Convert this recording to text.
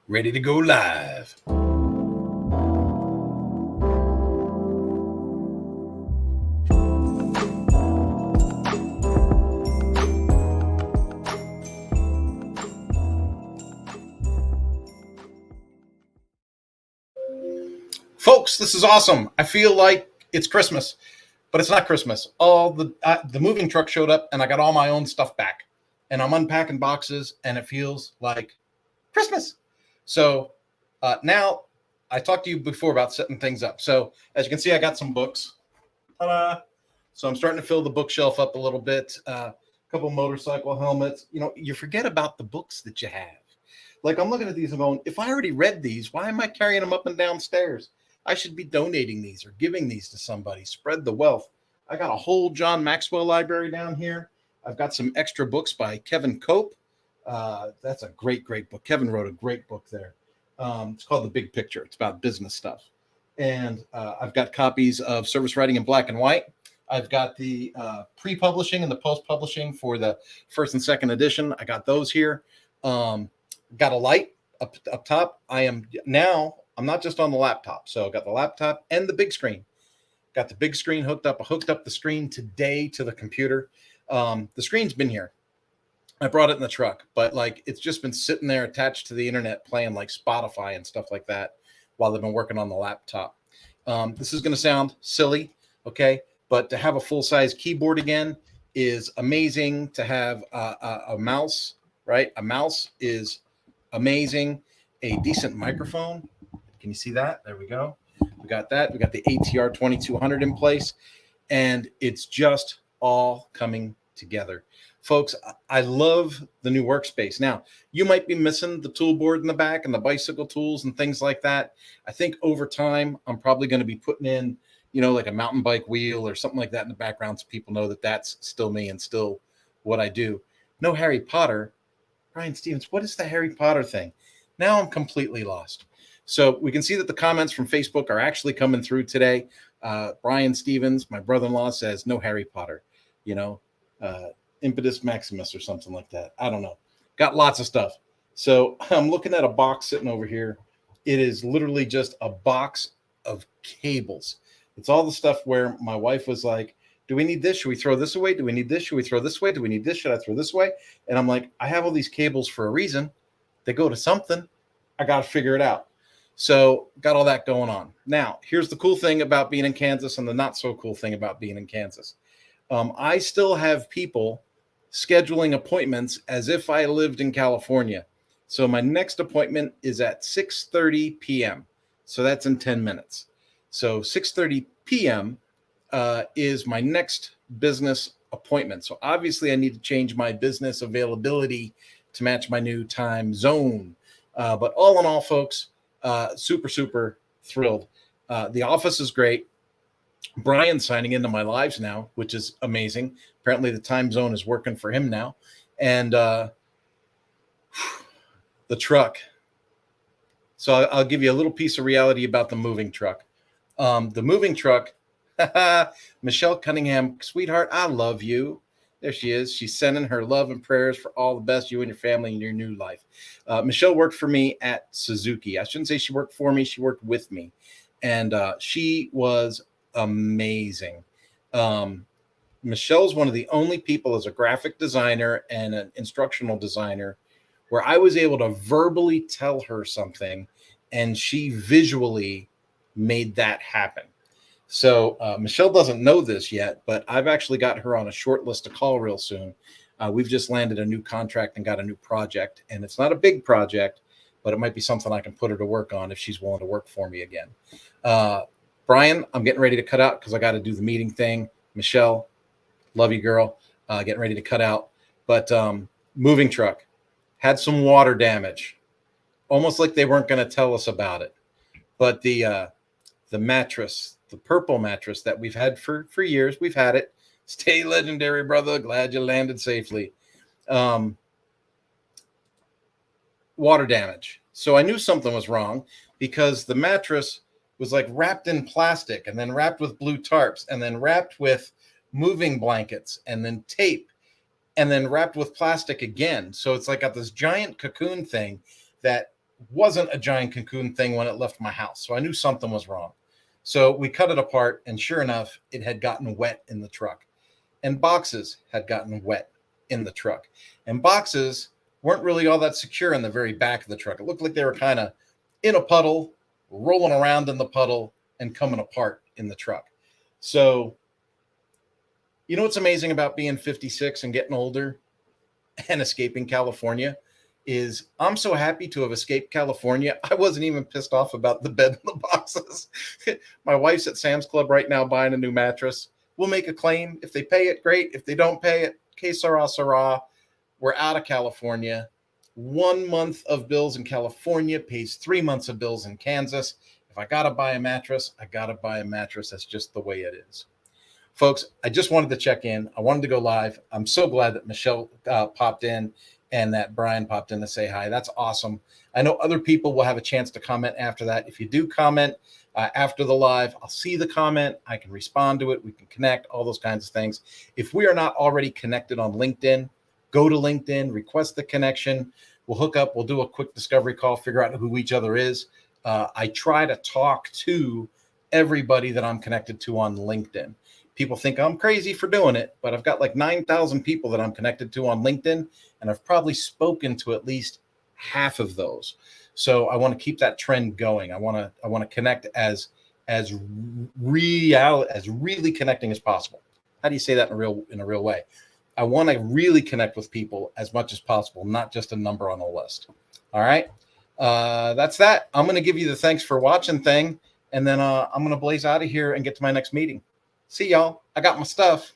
Ready to go live. Folks, this is awesome. I feel like it's Christmas, but it's not Christmas. All the moving truck showed up, and I got all my own stuff back, and I'm unpacking boxes, and it feels like Christmas. So now I talked to you before about setting things up. So as you can see, I got some books. Ta-da! So I'm starting to fill the bookshelf up a little bit. A couple motorcycle helmets. You know, you forget about the books that you have. Like I'm looking at these and going, if I already read these, why am I carrying them up and downstairs? I should be donating these or giving these to somebody. Spread the wealth. I got a whole John Maxwell library down here. I've got some extra books by Kevin Cope. That's a great, great book. Kevin wrote a great book there. It's called The Big Picture. It's about business stuff. And I've got copies of Service Writing in Black and White. I've got the pre-publishing and the post-publishing for the first and second edition. I got those here. Got a light up top. I'm not just on the laptop. So I got the laptop and the big screen. Got the big screen hooked up. I hooked up the screen today to the computer. The screen's been here. I brought it in the truck, but like it's just been sitting there attached to the internet playing like Spotify and stuff like that while I've been working on the laptop. This is going to sound silly, okay? But to have a full-size keyboard again is amazing. To have a mouse, right? A mouse is amazing. A decent microphone. Can you see that? There we go. We got that. We got the ATR 2200 in place, and it's just all coming together. Folks, I love the new workspace. Now, you might be missing the tool board in the back and the bicycle tools and things like that. I think over time, I'm probably going to be putting in, like a mountain bike wheel or something like that in the background so people know that that's still me and still what I do. No Harry Potter. Brian Stevens, what is the Harry Potter thing? Now I'm completely lost. So we can see that the comments from Facebook are actually coming through today. Brian Stevens, my brother-in-law, says no Harry Potter, Impetus Maximus or something like that. I don't know. Got lots of stuff. So I'm looking at a box sitting over here. It is literally just a box of cables. It's all the stuff where my wife was like, do we need this? Should we throw this away? Do we need this? Should we throw this away? Do we need this? Should I throw this away? And I'm like, I have all these cables for a reason. They go to something. I got to figure it out. So got all that going on. Now, here's the cool thing about being in Kansas and the not so cool thing about being in Kansas. I still have people scheduling appointments as if I lived in California. So my next appointment is at 6:30 p.m. So that's in 10 minutes. So 6:30 p.m. Is my next business appointment. So obviously I need to change my business availability to match my new time zone. But all in all, folks, super, super thrilled. The office is great. Brian's signing into my lives now, which is amazing. Apparently the time zone is working for him now. And the truck. So I'll give you a little piece of reality about the moving truck. The moving truck, Michelle Cunningham, sweetheart, I love you. There she is. She's sending her love and prayers for all the best, you and your family in your new life. Michelle worked for me at Suzuki. I shouldn't say she worked for me. She worked with me. And she was amazing. Michelle's one of the only people as a graphic designer and an instructional designer where I was able to verbally tell her something and she visually made that happen. So Michelle doesn't know this yet, but I've actually got her on a short list to call real soon. We've just landed a new contract and got a new project, and it's not a big project, but it might be something I can put her to work on if she's willing to work for me again. Brian, I'm getting ready to cut out because I got to do the meeting thing. Michelle, love you, girl. Getting ready to cut out. But moving truck had some water damage, almost like they weren't going to tell us about it. But the mattress, the purple mattress that we've had for years, we've had it. Stay legendary, brother. Glad you landed safely. Water damage. So I knew something was wrong because the mattress was like wrapped in plastic and then wrapped with blue tarps and then wrapped with moving blankets and then tape and then wrapped with plastic again. So it's like got this giant cocoon thing that wasn't a giant cocoon thing when it left my house. So I knew something was wrong. So we cut it apart, and sure enough, it had gotten wet in the truck, and boxes had gotten wet in the truck, and boxes weren't really all that secure in the very back of the truck. It looked like they were kind of in a puddle, rolling around in the puddle, and coming apart in the truck. So, you know what's amazing about being 56 and getting older and escaping California is I'm so happy to have escaped California. I wasn't even pissed off about the bed and the boxes. My wife's at Sam's Club right now buying a new mattress. We'll make a claim. If they pay it, great. If they don't pay it, que sera, sera. We're out of California. 1 month of bills in California pays 3 months of bills in Kansas. If I got to buy a mattress, I got to buy a mattress. That's just the way it is. Folks, I just wanted to check in. I wanted to go live. I'm so glad that Michelle popped in and that Brian popped in to say hi. That's awesome. I know other people will have a chance to comment after that. If you do comment after the live, I'll see the comment. I can respond to it. We can connect, all those kinds of things. If we are not already connected on LinkedIn, go to LinkedIn, request the connection. We'll hook up. We'll do a quick discovery call, figure out who each other is. I try to talk to everybody that I'm connected to on LinkedIn. People think I'm crazy for doing it, but I've got like 9,000 people that I'm connected to on LinkedIn, and I've probably spoken to at least half of those. So I want to keep that trend going. I want to connect as really connecting as possible. How do you say that in a real way? I want to really connect with people as much as possible, not just a number on a list. All right. That's that. I'm going to give you the thanks for watching thing, and then I'm going to blaze out of here and get to my next meeting. See y'all. I got my stuff.